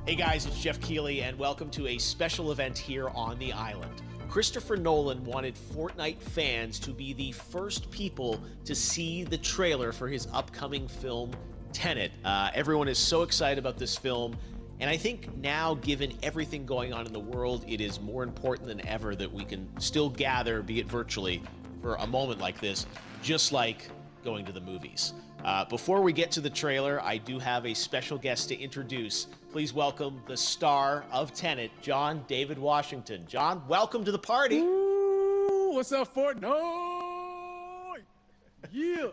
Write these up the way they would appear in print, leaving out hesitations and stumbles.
Hey guys, it's Jeff Keighley, and welcome to a special event here on the island. Christopher Nolan wanted Fortnite fans to be the first people to see the trailer for his upcoming film, Tenet. Everyone is so excited about this film, and I think now, given everything going on in the world, it is more important than ever that we can still gather, be it virtually, for a moment like this, just like going to the movies. Before we get to the trailer, I do have a special guest to introduce. Please welcome the star of Tenet, John Дэвид Вашингтон. John, welcome to the party. Ooh, what's up, Fortnite? Yeah.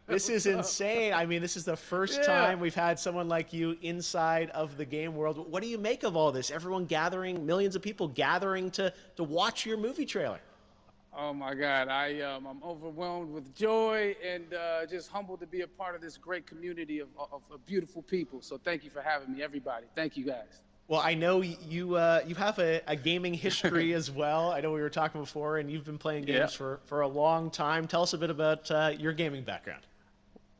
This is insane. I mean, this is the first time we've had someone like you inside of the game world. What do you make of all this? Everyone gathering, millions of people gathering to watch your movie trailer. Oh my God, I'm overwhelmed with joy and just humbled to be a part of this great community of beautiful people. So thank you for having me, everybody. Thank you, guys. Well, I know you have a gaming history as well. I know we were talking before, and you've been playing games for a long time. Tell us a bit about your gaming background.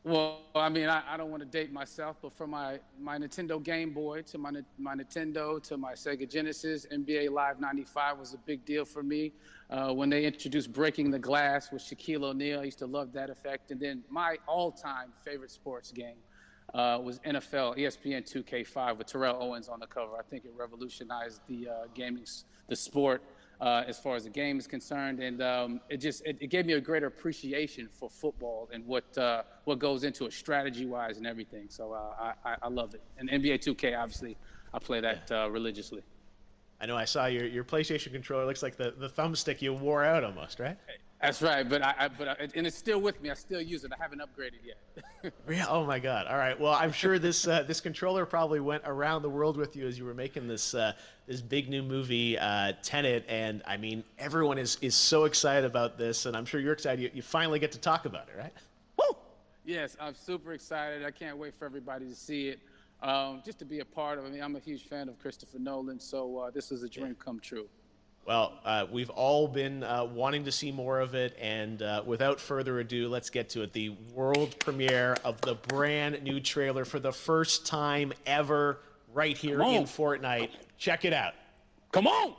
Well, I mean, I don't want to date myself, but from my Nintendo Game Boy to my Nintendo to my Sega Genesis, NBA Live 95 was a big deal for me. When they introduced Breaking the Glass with Shaquille O'Neal, I used to love that effect. And then my all-time favorite sports game was NFL ESPN 2K5 with Terrell Owens on the cover. I think it revolutionized the the sport. As far as the game is concerned, and it gave me a greater appreciation for football and what goes into it strategy-wise and everything. So I love it. And NBA 2K, obviously, I play that religiously. I know I saw your PlayStation controller. Looks like the thumbstick you wore out almost, right? That's right, but and it's still with me. I still use it. I haven't upgraded yet. Yeah. Oh my God. All right. Well, I'm sure this this controller probably went around the world with you as you were making this this big new movie, Tenet. And I mean, everyone is so excited about this, and I'm sure you're excited. You finally get to talk about it, right? Woo! Yes, I'm super excited. I can't wait for everybody to see it. Just to be a part of it. I mean, I'm a huge fan of Christopher Nolan, so this is a dream come true. Well, we've all been wanting to see more of it, and without further ado, let's get to it. The world premiere of the brand new trailer for the first time ever right here in Fortnite. Check it out. Come on!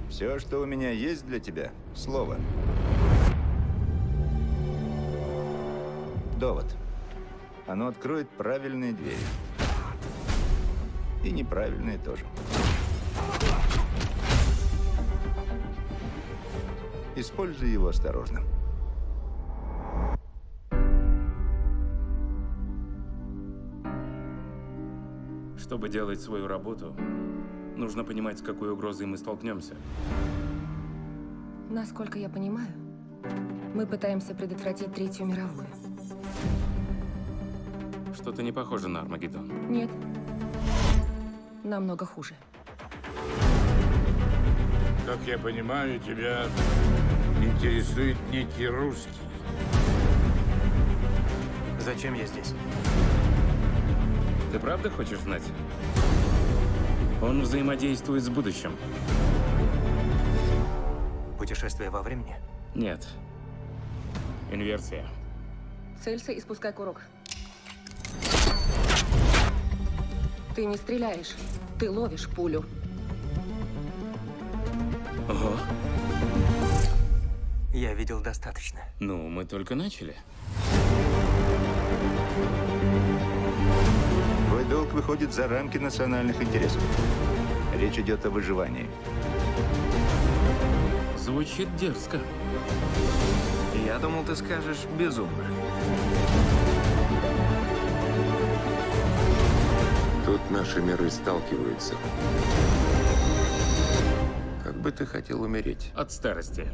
Все, что у меня есть для тебя, слово. Довод. Оно откроет правильные двери. И неправильные тоже. Используй его осторожно. Чтобы делать свою работу, нужно понимать, с какой угрозой мы столкнемся. Насколько я понимаю, мы пытаемся предотвратить Третью мировую. Что-то не похоже на Армагеддон. Нет. Намного хуже. Как я понимаю, тебя интересует некий русский. Зачем я здесь? Ты правда хочешь знать? Он взаимодействует с будущим. Путешествие во времени? Нет. Инверсия. Целься и спускай курок. Ты не стреляешь, ты ловишь пулю. Ого. Я видел достаточно. Ну, мы только начали. Твой долг выходит за рамки национальных интересов. Речь идет о выживании. Звучит дерзко. Я думал, ты скажешь безумно. Тут наши миры сталкиваются. Как бы ты хотел умереть? От старости.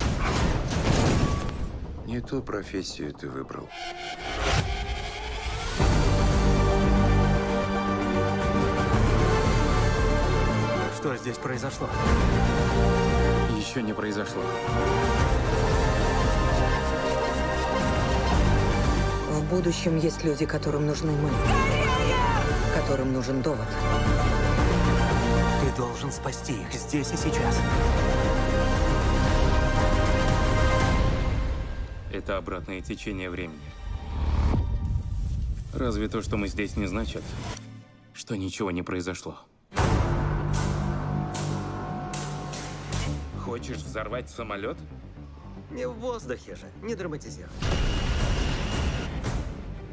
Не ту профессию ты выбрал. Что здесь произошло? Еще не произошло. В будущем есть люди, которым нужны мы. которым нужен довод. Ты должен спасти их здесь и сейчас. Это обратное течение времени. Разве то, что мы здесь, не значит, что ничего не произошло? Хочешь взорвать самолет? Не в воздухе же, не драматизируй.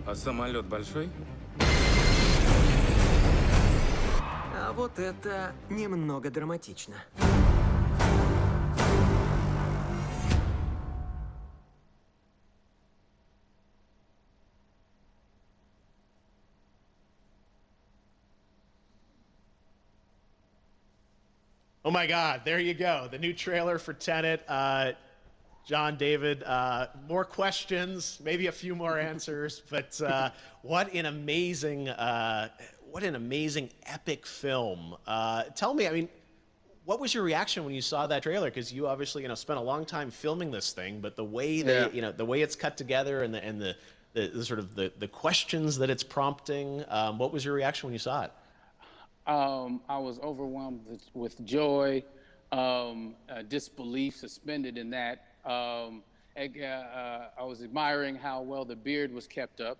А самолет большой? А вот это немного драматично. Oh my God, there you go. The new trailer for Tenet. John David, more questions, maybe a few more answers, but what an amazing epic film. Tell me, I mean, what was your reaction when you saw that trailer? Because you obviously, spent a long time filming this thing, but the way the way it's cut together and the sort of the questions that it's prompting, what was your reaction when you saw it? I was overwhelmed with joy, disbelief, suspended in that. I was admiring how well the beard was kept up.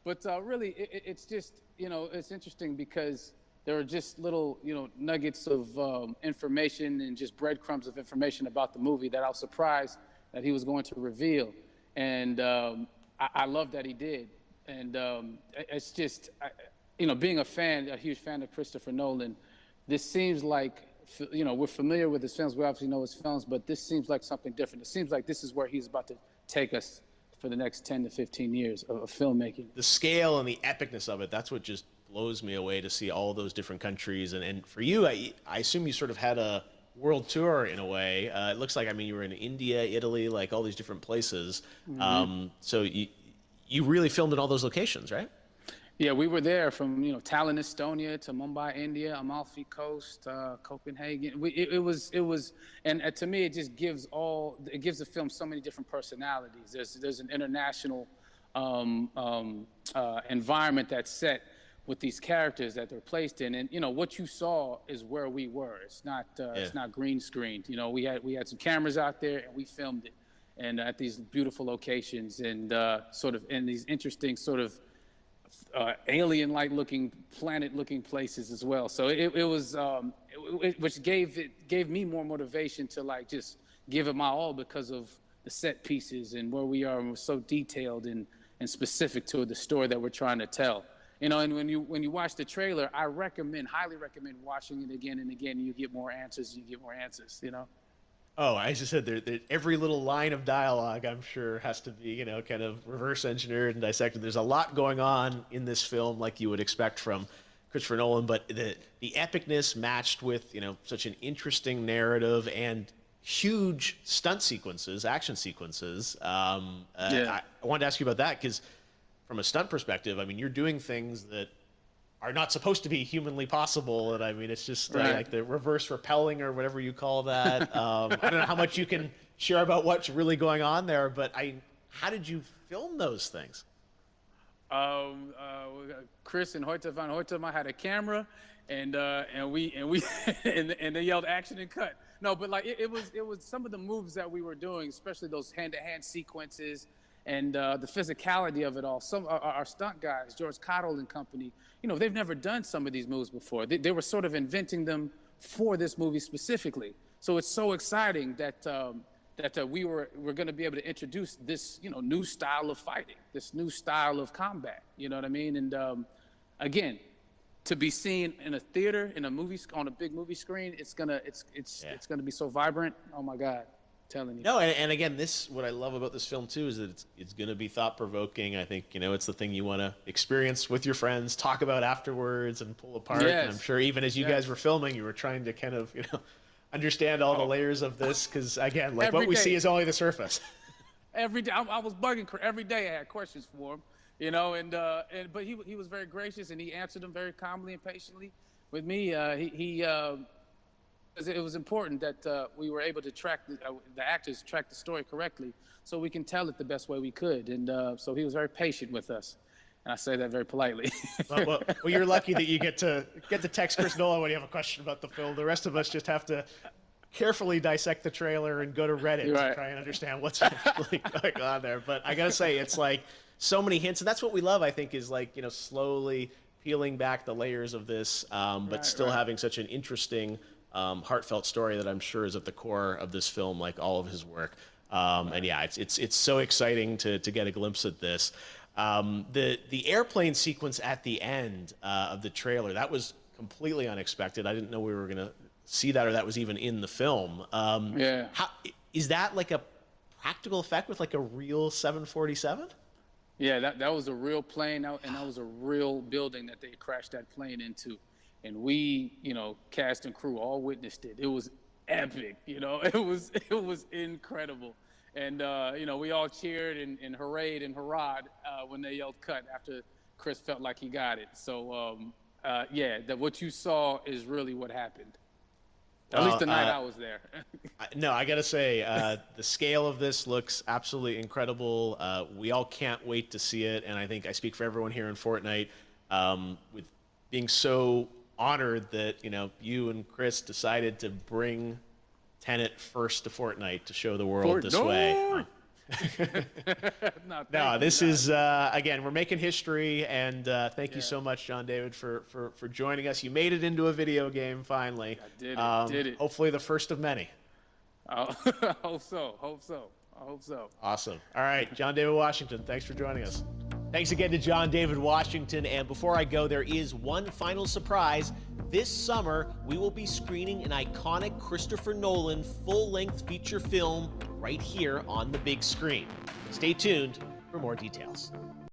But really, it's just, it's interesting because there are just little, nuggets of information and just breadcrumbs of information about the movie that I was surprised that he was going to reveal. And I love that he did. And it's just... being a huge fan of Christopher Nolan, this seems like, we're familiar with his films, we obviously know his films, but this seems like something different. It seems like this is where he's about to take us for the next 10 to 15 years of filmmaking. The scale and the epicness of it, that's what just blows me away to see all those different countries. And for you, I assume you sort of had a world tour in a way. It looks like, you were in India, Italy, like all these different places. Mm-hmm. So you really filmed in all those locations, right? Yeah, we were there from Tallinn, Estonia, to Mumbai, India, Amalfi Coast, Copenhagen. It was, and to me, it just gives the film so many different personalities. There's an international environment that's set with these characters that they're placed in, and what you saw is where we were. It's not green screened. We had some cameras out there and we filmed it, and at these beautiful locations and sort of in these interesting sort of alien-like looking, planet-looking places as well. So it was, which gave me more motivation to just give it my all because of the set pieces and where we are, and we're so detailed and specific to the story that we're trying to tell. And when you watch the trailer, I highly recommend watching it again and again. And you get more answers. Oh, I just said every little line of dialogue, I'm sure, has to be, kind of reverse engineered and dissected. There's a lot going on in this film, like you would expect from Christopher Nolan, but the epicness matched with, such an interesting narrative and huge stunt sequences, action sequences. I wanted to ask you about that because from a stunt perspective, you're doing things that are not supposed to be humanly possible, and it's just like the reverse rappelling or whatever you call that. I don't know how much you can share about what's really going on there, but how did you film those things? Chris and Hoyte van Hoytema had a camera, and they yelled action and cut. No, but it was some of the moves that we were doing, especially those hand-to-hand sequences. And the physicality of it all. Some our stunt guys, George Cottle and company, they've never done some of these moves before. They were sort of inventing them for this movie specifically. So it's so exciting that we're going to be able to introduce this new style of fighting, this new style of combat. You know what I mean? And again, to be seen in a theater, in a movie, on a big movie screen, it's gonna be so vibrant. Oh my God. Telling you. No, and again, what I love about this film too is that it's going to be thought-provoking. I think it's the thing you want to experience with your friends, talk about afterwards, and pull apart. Yes. And I'm sure even as you guys were filming, you were trying to kind of understand all the layers of this because again, what we see is only the surface. Every day, I was bugging every day. I had questions for him, but he was very gracious and he answered them very calmly and patiently. With me, it was important that we were able to track the actors the story correctly so we can tell it the best way we could. And so he was very patient with us. and I say that very politely. Well, you're lucky that you get to text Chris Nolan when you have a question about the film. The rest of us just have to carefully dissect the trailer and go to Reddit to try and understand what's really going on there. But I gotta say, it's like so many hints, and that's what we love, I think, is like, you know, slowly peeling back the layers of this, but still having such an interesting, heartfelt story that I'm sure is at the core of this film, like all of his work. And yeah, it's so exciting to get a glimpse at this. The airplane sequence at the end of the trailer, that was completely unexpected. I didn't know we were gonna see that, or that was even in the film. Yeah. How, is that like a practical effect with like a real 747? Yeah, that was a real plane, and that was a real building that they crashed that plane into. And we, you know, cast and crew all witnessed it. It was epic, you know. It was incredible. And, you know, we all cheered and hurrayed and hurrahed when they yelled cut after Chris felt like he got it. So, yeah, what you saw is really what happened. At least the night I was there. No, I got to say, the scale of this looks absolutely incredible. We all can't wait to see it. And I think I speak for everyone here in Fortnite with being so honored that, you know, you and Chris decided to bring Tenet first to Fortnite to show the world this way. No, this is, again, we're making history, and thank you so much, John David, for joining us. You made it into a video game, finally. I did it. Hopefully the first of many. I hope so. Awesome. All right, John David Washington, thanks for joining us. Thanks again to John David Washington, and before I go, there is one final surprise. This summer, we will be screening an iconic Christopher Nolan full-length feature film right here on the big screen. Stay tuned for more details.